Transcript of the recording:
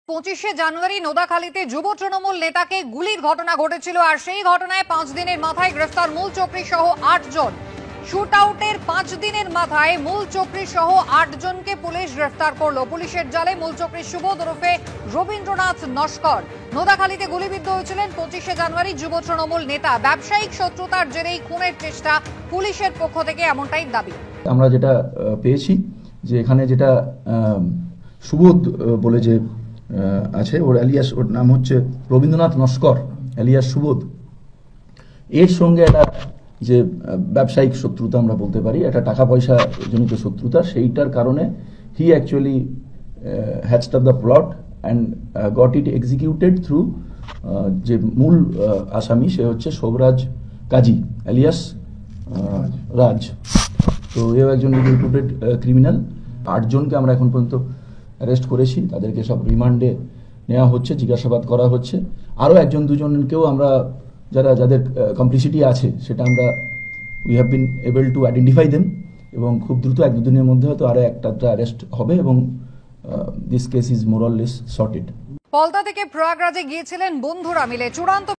25শে জানুয়ারি নোদাখালীতে যুব তৃণমূল নেতাকে গুলির ঘটনা ঘটেছিল আর সেই ঘটনায় 5 দিনের মাথায় গ্রেফতার মূল চক্রী সহ 8 জন। শুট আউটের 5 দিনের মাথায় মূল চক্রী সহ 8 জনকে পুলিশ গ্রেফতার করলো। পুলিশের জালে মূল চক্রী সুবোধ ওরফে রবীন্দ্রনাথ নস্কর নোদাখালীতে গুলিবিদ্ধ হয়েছিলেন 25শে জানুয়ারি যুব তৃণমূল নেতা। ব্যবসায়িক শত্রুতার জেরেই খুনের চেষ্টা পুলিশের পক্ষ থেকে, এমনটাই দাবি। আমরা যেটা পেয়েছি যে এখানে যেটা সুবোধ বলে যে আছে, ওর এলিয়াস, ওর নাম হচ্ছে রবীন্দ্রনাথ নস্কর এলিয়াস সুবোধ। এর সঙ্গে একটা যে ব্যবসায়িক শত্রুতা আমরা বলতে পারি, একটা টাকা পয়সা জনিত শত্রুতা, সেইটার কারণে হি actually hatched up the plot and got it executed through যে মূল আসামি, সে হচ্ছে শোভরাজ কাজী এলিয়াস রাজ। তো এও একজন রিপুটেড ক্রিমিনাল। 8 জনকে আমরা এখন পর্যন্ত অ্যারেস্ট করেছি, তাদেরকে সব রিমান্ডে নেওয়া হচ্ছে, জিজ্ঞাসাবাদ করা হচ্ছে। আরও 1-2 জনকেও আমরা যাদের কমপ্লিসিটি আছে সেটা আমরা we have been able to identify them, এবং খুব দ্রুত 1-2 দিনের মধ্যে হয়তো আরও একটা অ্যারেস্ট হবে এবং this case is more or less sorted. Palta থেকে প্রয়াগরাজে গিয়েছিলেন বন্ধুরা মিলে। চূড়ান্ত